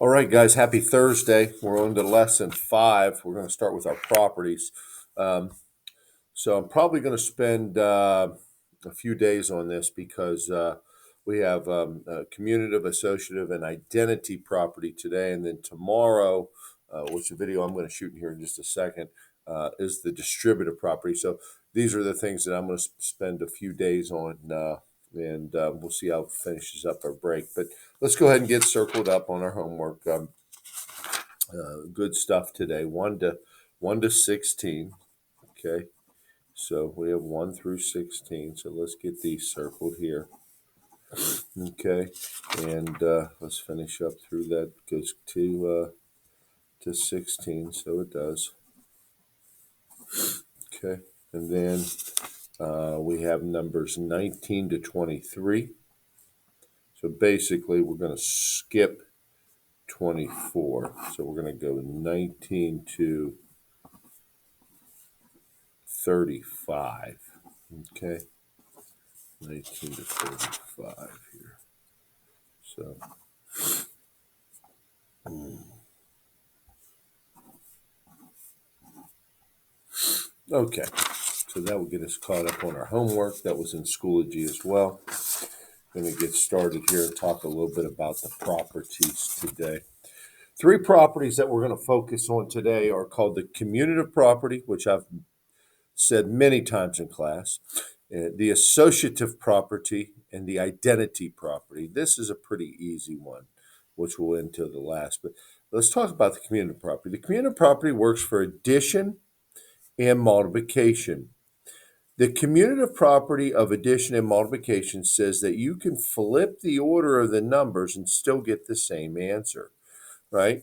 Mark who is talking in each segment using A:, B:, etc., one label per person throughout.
A: All right, guys, happy Thursday. We're on to lesson 5. We're going to start with our properties. Um, so I'm probably going to spend a few days on this because we have commutative, associative, and identity property today. And then tomorrow, which is a video I'm going to shoot in here in just a second, is the distributive property. So these are the things that I'm going to spend a few days on. And we'll see how it finishes up our break. But let's go ahead and get circled up on our homework. Good stuff today. 1 to 16. Okay, so we have 1 through 16. So let's get these circled here. Okay, and let's finish up through that. Goes to 16. So it does. Okay, and then we have numbers 19 to 23. So basically, we're going to skip 24. So we're going to go 19 to 35. Okay, 19 to 35 here. So, okay. So that will get us caught up on our homework. That was in Schoology as well. Going to get started here and talk a little bit about the properties today. 3 properties that we're going to focus on today are called the commutative property, which I've said many times in class, the associative property, and the identity property. This is a pretty easy one, which we'll end to the last. But let's talk about the commutative property. The commutative property works for addition and multiplication. The commutative property of addition and multiplication says that you can flip the order of the numbers and still get the same answer, right?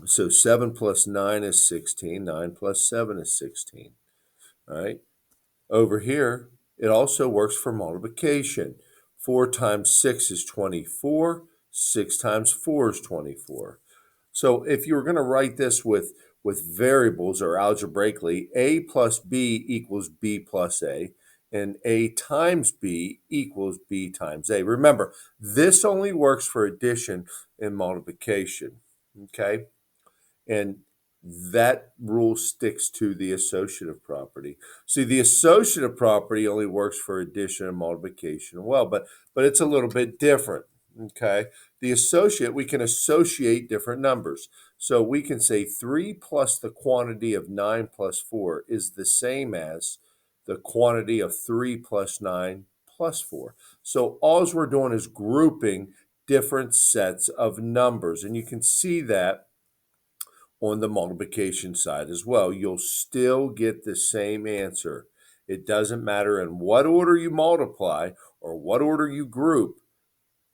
A: So 7 plus 9 is 16. 9 plus 7 is 16, right? Over here, it also works for multiplication. 4 times 6 is 24. 6 times 4 is 24. So if you were going to write this with variables or algebraically, a plus b equals b plus a, and a times b equals b times a. Remember, this only works for addition and multiplication, okay? And that rule sticks to the associative property. See, the associative property only works for addition and multiplication well, but it's a little bit different, okay? The associate, we can associate different numbers. So we can say 3 plus the quantity of 9 plus 4 is the same as the quantity of 3 plus 9 plus 4. So all we're doing is grouping different sets of numbers, and you can see that on the multiplication side as well. You'll still get the same answer. It doesn't matter in what order you multiply or what order you group.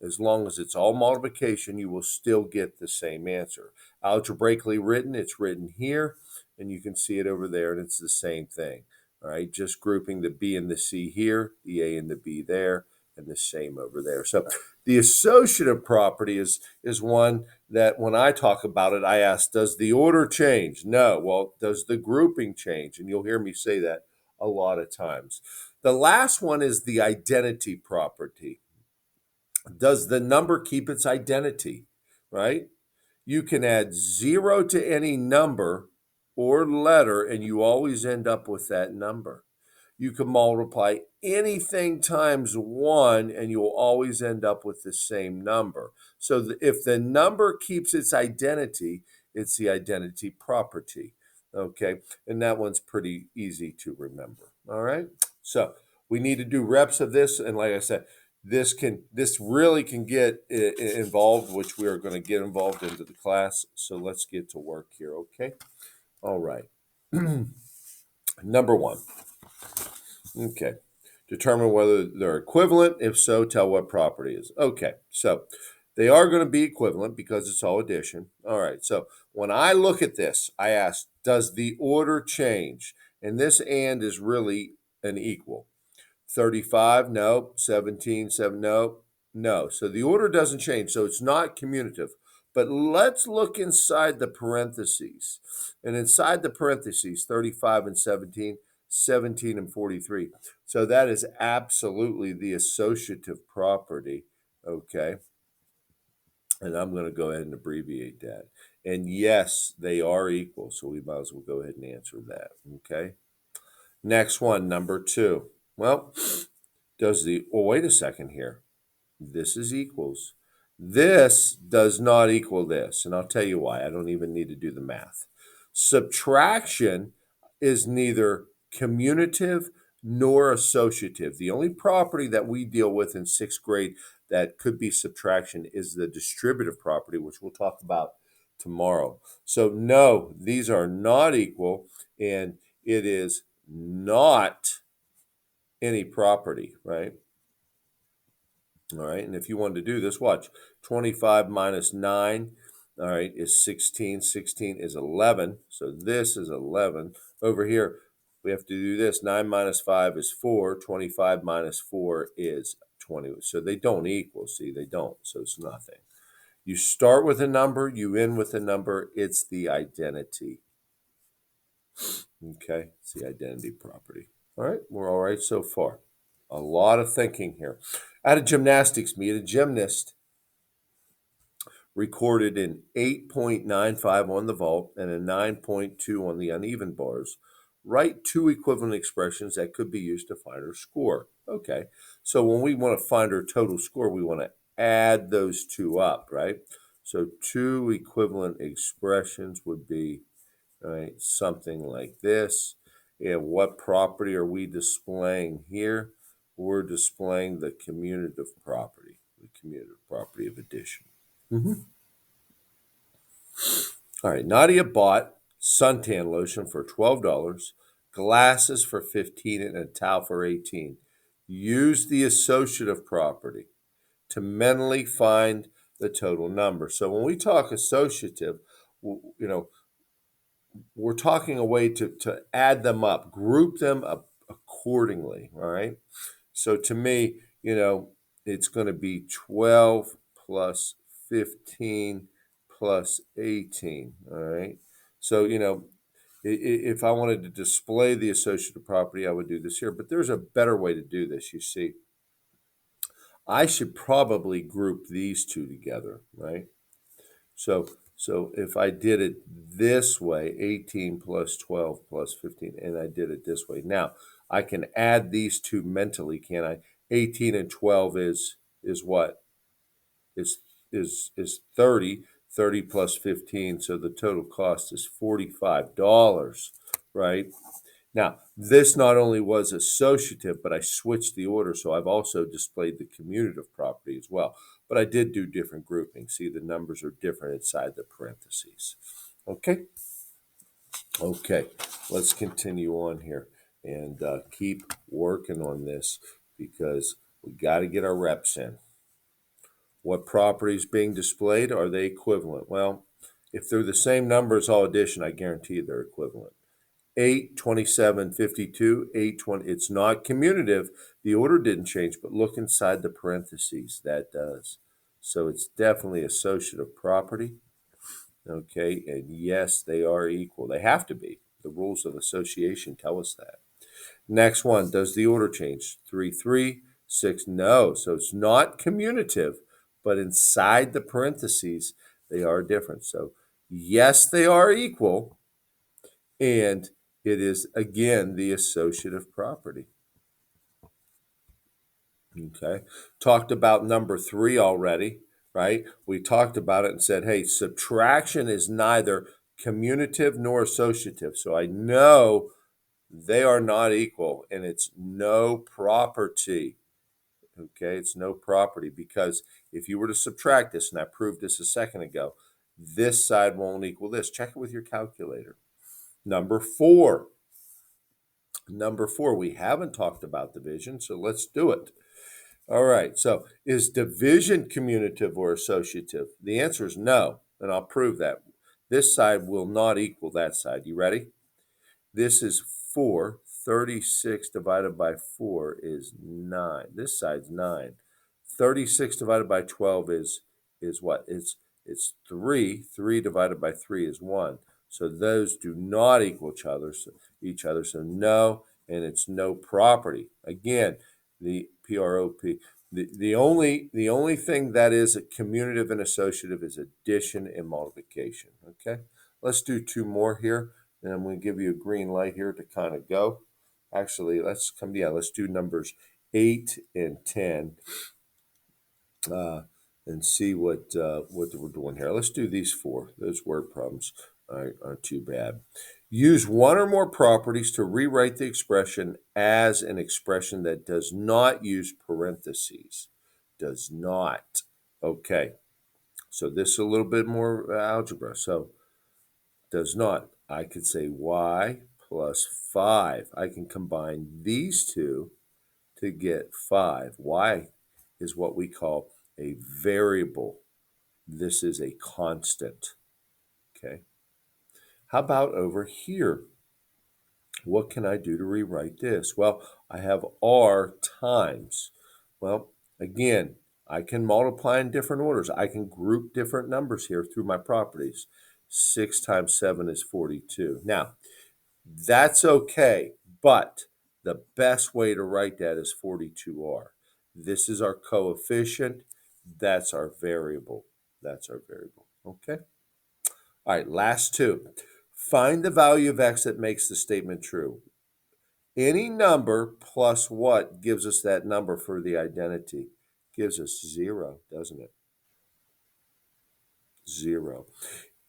A: As long as it's all multiplication, you will still get the same answer. Algebraically written, it's written here, and you can see it over there, and it's the same thing. All right, just grouping the B and the C here, the A and the B there, and the same over there. So the associative property is one that when I talk about it, I ask, does the order change? No. Well, does the grouping change? And you'll hear me say that a lot of times. The last one is the identity property. Does the number keep its identity, right? You can add 0 to any number or letter, and you always end up with that number. You can multiply anything times 1, and you'll always end up with the same number. So if the number keeps its identity, it's the identity property, okay? And that one's pretty easy to remember, all right? So we need to do reps of this, and like I said, this really can get involved, which we are going to get involved into the class. So let's get to work here, okay? All right. Number 1. Okay. Determine whether they're equivalent. If so, tell what property is. Okay. So they are going to be equivalent because it's all addition. All right. So when I look at this, I ask, does the order change? And this and is really an equal. 35, no. 17, 7, no. No. So the order doesn't change. So it's not commutative. But let's look inside the parentheses. And inside the parentheses, 35 and 17, 17 and 43. So that is absolutely the associative property, okay? And I'm going to go ahead and abbreviate that. And yes, they are equal, so we might as well go ahead and answer that, okay? Next one, number 2. Well, wait a second here. This is equals. This does not equal this, and I'll tell you why. I don't even need to do the math. Subtraction is neither commutative nor associative. The only property that we deal with in 6th grade that could be subtraction is the distributive property, which we'll talk about tomorrow. So no, these are not equal, and it is not any property, right? All right, and if you wanted to do this, watch. 25 minus 9, all right, is 16. 16 is 11, so this is 11. Over here, we have to do this. 9 minus 5 is 4. 25 minus 4 is 20. So they don't equal, see, they don't, so it's nothing. You start with a number, you end with a number, it's the identity. Okay, it's the identity property. All right, we're all right so far. A lot of thinking here. At a gymnastics meet, a gymnast recorded an 8.95 on the vault and a 9.2 on the uneven bars. Write 2 equivalent expressions that could be used to find her score. Okay, so when we want to find her total score, we want to add those 2 up, right? So 2 equivalent expressions would be, right, something like this. And what property are we displaying here? We're displaying the commutative property of addition. All right, Nadia bought suntan lotion for $12, glasses for $15, and a towel for $18. Use the associative property to mentally find the total number. So when we talk associative, we're talking a way to add them up, group them up accordingly, all right? So to me, it's going to be 12 plus 15 plus 18, all right? So, if I wanted to display the associative property, I would do this here, but there's a better way to do this, you see. I should probably group these 2 together, right? So if I did it this way, 18 plus 12 plus 15, and I did it this way. Now, I can add these 2 mentally, can I? 18 and 12 is what? Is 30. 30 plus 15, so the total cost is $45, right? Now, this not only was associative, but I switched the order, so I've also displayed the commutative property as well. But I did do different groupings. See, the numbers are different inside the parentheses. Okay? Okay, let's continue on here and keep working on this because we got to get our reps in. What properties being displayed? Are they equivalent? Well, if they're the same number as all addition, I guarantee they're equivalent. 8, 27, 52, 8, 20. It's not commutative. The order didn't change, but look inside the parentheses. That does. So it's definitely associative property. Okay, and yes, they are equal. They have to be. The rules of association tell us that. Next one, does the order change? 3, 3, 6, no. So it's not commutative, but inside the parentheses, they are different. So yes, they are equal, and it is, again, the associative property. Okay, talked about number 3 already, right? We talked about it and said, hey, subtraction is neither commutative nor associative. So I know they are not equal, and it's no property. Okay, it's no property because if you were to subtract this, and I proved this a second ago, this side won't equal this. Check it with your calculator. Number 4. Number 4, we haven't talked about division, so let's do it. All right, so is division commutative or associative? The answer is no, and I'll prove that. This side will not equal that side. You ready? This is 4. 36 divided by 4 is 9. This side's 9. 36 divided by 12 is what? It's 3. 3 divided by 3 is 1. So those do not equal each other. So no, and it's no property. Again, the PROP, The only thing that is a commutative and associative is addition and multiplication. Okay, let's do two more here, and I'm going to give you a green light here to kind of go. Actually, let's do numbers 8 and 10, and see what we're doing here. Let's do these four. Those word problems aren't too bad. Use one or more properties to rewrite the expression as an expression that does not use parentheses. Does not. Okay. So this is a little bit more algebra. So does not. I could say y plus 5. I can combine these two to get 5. Y is what we call a variable. This is a constant. Okay. How about over here? What can I do to rewrite this? Well, I have r times. Well, again, I can multiply in different orders. I can group different numbers here through my properties. 6 times 7 is 42. Now, that's okay, but the best way to write that is 42r. This is our coefficient. That's our variable. Okay? All right, last two. Find the value of x that makes the statement true. Any number plus what gives us that number for the identity? Gives us 0, doesn't it? 0.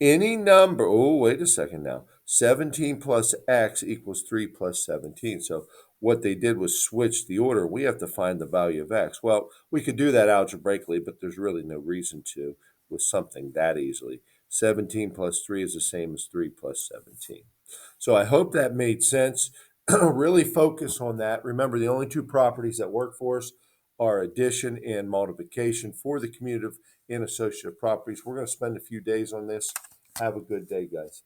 A: Any number, oh, wait a second now. 17 plus x equals 3 plus 17. So what they did was switch the order. We have to find the value of x. Well, we could do that algebraically, but there's really no reason to with something that easily. 17 plus 3 is the same as 3 plus 17. So I hope that made sense. Really focus on that. Remember, the only two properties that work for us are addition and multiplication for the commutative and associative properties. We're going to spend a few days on this. Have a good day, guys.